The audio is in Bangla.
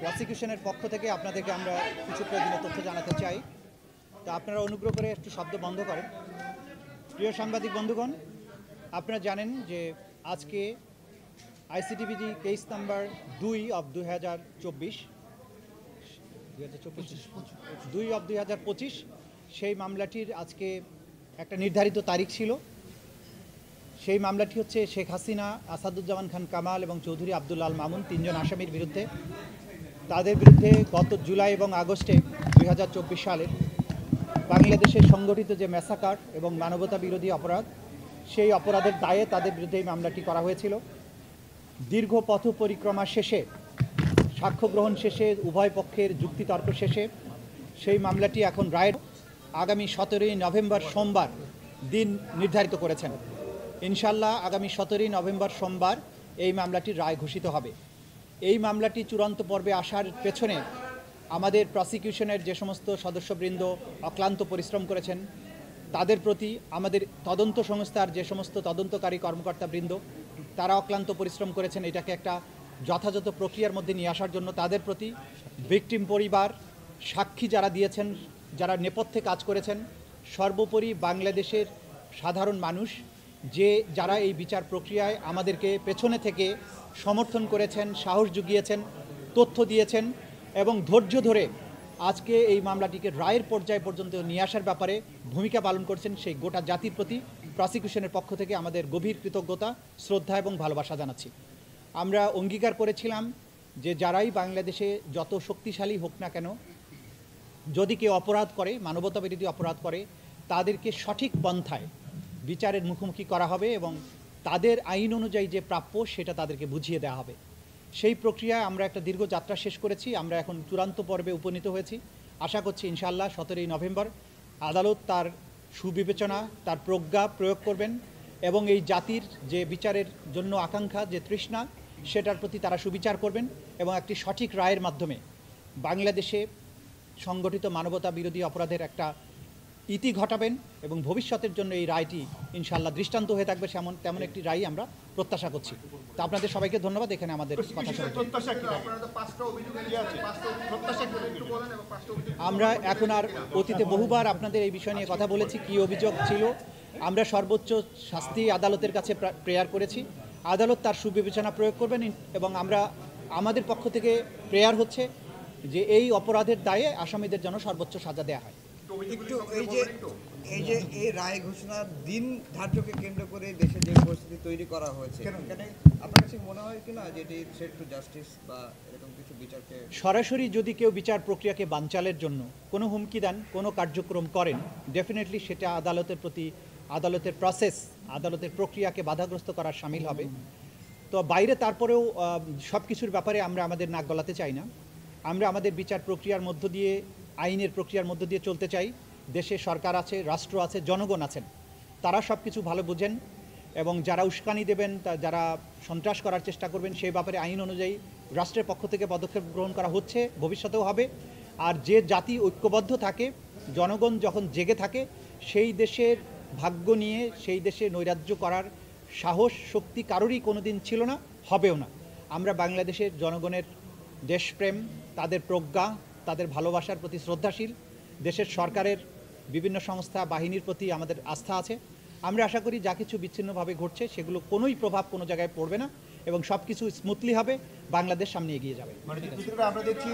প্রসিকিউশনের পক্ষ থেকে আপনাদেরকে আমরা কিছু প্রয়োজনীয় তথ্য জানাতে চাই। তো আপনারা অনুগ্রহ করে একটু শব্দ বন্ধ করেন। প্রিয় সাংবাদিক বন্ধুগণ, আপনারা জানেন যে আজকে আইসিটিবিডি কেস নাম্বার 2/2025 সেই মামলাটির আজকে একটা নির্ধারিত তারিখ ছিল। সেই মামলাটি হচ্ছে শেখ হাসিনা, আসাদুজ্জামান খান কামাল এবং চৌধুরী আব্দুল আল মামুন, তিনজন আসামির বিরুদ্ধে। তাদের বিরুদ্ধে গত জুলাই এবং আগস্টে 2024 সালের বাংলাদেশের সংগঠিত যে ম্যাসাকার এবং মানবতা বিরোধী অপরাধ, সেই অপরাধের দায়ে তাদের বিরুদ্ধে এই মামলাটি করা হয়েছিল। দীর্ঘ পথ পরিক্রমা শেষে, সাক্ষ্য গ্রহণ শেষে, উভয় পক্ষের যুক্তিতর্ক শেষে সেই মামলাটি এখন রায়ের আগামী 17ই নভেম্বর সোমবার দিন নির্ধারিত করেছেন। ইনশাল্লাহ আগামী 17ই নভেম্বর সোমবার এই মামলাটির রায় ঘোষিত হবে। এই মামলাটি চূড়ান্ত পর্বে আসার পেছনে আমাদের প্রসিকিউশনের যে সমস্ত সদস্যবৃন্দ অক্লান্ত পরিশ্রম করেছেন, তাদের প্রতি, আমাদের তদন্ত সংস্থার যে সমস্ত তদন্তকারী কর্মকর্তাবৃন্দ তারা অক্লান্ত পরিশ্রম করেছেন এটাকে একটা যথাযথ প্রক্রিয়ার মধ্যে নিয়ে আসার জন্য, তাদের প্রতি, ভিকটিম পরিবার, সাক্ষী যারা দিয়েছেন, যারা নেপথ্যে কাজ করেছেন, সর্বোপরি বাংলাদেশের সাধারণ মানুষ যারা এই বিচার প্রক্রিয়ায় আমাদেরকে পেছনে থেকে সমর্থন করেছেন, সাহস জুগিয়েছেন, তথ্য দিয়েছেন এবং ধৈর্য ধরে আজকে এই মামলাটিকে রায়ের পর্যায় পর্যন্ত নিয়ে আসার ব্যাপারে ভূমিকা পালন করছেন, সেই গোটা জাতির প্রতি প্রসিকিউশনের পক্ষ থেকে আমাদের গভীর কৃতজ্ঞতা, শ্রদ্ধা এবং ভালোবাসা জানাচ্ছি। আমরা অঙ্গীকার করেছিলাম যে যারাই বাংলাদেশে যত শক্তিশালী হোক না কেন, যদি কেউ অপরাধ করে, মানবতা বিরোধী অপরাধ করে, তাদেরকে সঠিক পন্থায় বিচারের মুখোমুখি করা হবে এবং তাদের আইন অনুযায়ী যে প্রাপ্য সেটা তাদেরকে বুঝিয়ে দেওয়া হবে। সেই প্রক্রিয়ায় আমরা একটা দীর্ঘ যাত্রা শেষ করেছি। আমরা এখন চূড়ান্ত পর্বে উপনীত হয়েছি। আশা করছি ইনশাআল্লাহ 17ই নভেম্বর আদালত তার সুবিবেচনা, তার প্রজ্ঞা প্রয়োগ করবেন এবং এই জাতির যে বিচারের জন্য আকাঙ্ক্ষা, যে তৃষ্ণা, সেটার প্রতি তারা সুবিচার করবেন এবং একটি সঠিক রায়ের মাধ্যমে বাংলাদেশে সংগঠিত মানবতা বিরোধী অপরাধের একটা ইতি ঘটাবেন এবং ভবিষ্যতের জন্য এই রায়টি ইনশাআল্লাহ দৃষ্টান্ত হয়ে থাকবে, তেমন একটি রায় আমরা প্রত্যাশা করছি। তো আপনাদের সবাইকে ধন্যবাদ এখানে আমাদের কথা শুনে। আমরা এখন আর অতীতে বহুবার আপনাদের এই বিষয় নিয়ে কথা বলেছি, কী অভিযোগ ছিল। আমরা সর্বোচ্চ শাস্তি আদালতের কাছে প্রেয়ার করেছি। আদালত তার সুবিবেচনা প্রয়োগ করবেন এবং আমাদের পক্ষ থেকে প্রেয়ার হচ্ছে যে এই অপরাধের দায়ে আসামিদের যেন সর্বোচ্চ সাজা দেওয়া হয়। একটু এই রায় ঘোষণার দিন ধার্যকে কেন্দ্র করে দেশে যে পরিস্থিতি তৈরি করা হয়েছে, এখানে আপনার কাছে মনে হয় কিনা যে এটি থ্রেট টু জাস্টিস বা এরকম কিছু বিচারকে সরাসরি যদি কেউ বিচার প্রক্রিয়াকে বানচালের জন্য কোনো হুমকি দেন, কোনো কার্যক্রম করেন, ডেফিনেটলি সেটা আদালতের প্রতি, আদালতের প্রসেস, আদালতের প্রক্রিয়াকে বাধাগ্রস্ত করার শামিল হবে। তো বাইরে তারপরেও সব কিছুর ব্যাপারে আমরা আমাদের নাক গলাতে চাই না। আমরা আমাদের বিচার প্রক্রিয়ার মধ্য দিয়ে, আইনের প্রক্রিয়ার মধ্য দিয়ে চলতে চাই। দেশে সরকার আছে, রাষ্ট্র আছে, জনগণ আছেন, তারা সব কিছু ভালো বোঝেন এবং যারা উস্কানি দেবেন, যারা সন্ত্রাস করার চেষ্টা করবেন, সেই ব্যাপারে আইন অনুযায়ী রাষ্ট্রের পক্ষ থেকে পদক্ষেপ গ্রহণ করা হচ্ছে, ভবিষ্যতেও হবে। আর যে জাতি ঐক্যবদ্ধ থাকে, জনগণ যখন জেগে থাকে, সেই দেশের ভাগ্য নিয়ে সেই দেশে নৈরাজ্য করার সাহস, শক্তি কারোরই কোনো দিন ছিল না, হবেও না। আমরা বাংলাদেশের জনগণের দেশপ্রেম, তাদের প্রজ্ঞা, তাদের ভালোবাসার প্রতি শ্রদ্ধাশীল। দেশের সরকারের বিভিন্ন সংস্থা, বাহিনীর প্রতি আমাদের আস্থা আছে। আমরা আশা করি যা কিছু বিচ্ছিন্নভাবে ঘটছে সেগুলো কোনোই প্রভাব কোনো জায়গায় পড়বে না এবং সব কিছু স্মুথলি হবে, বাংলাদেশ সামনে এগিয়ে যাবে। আমরা দেখছি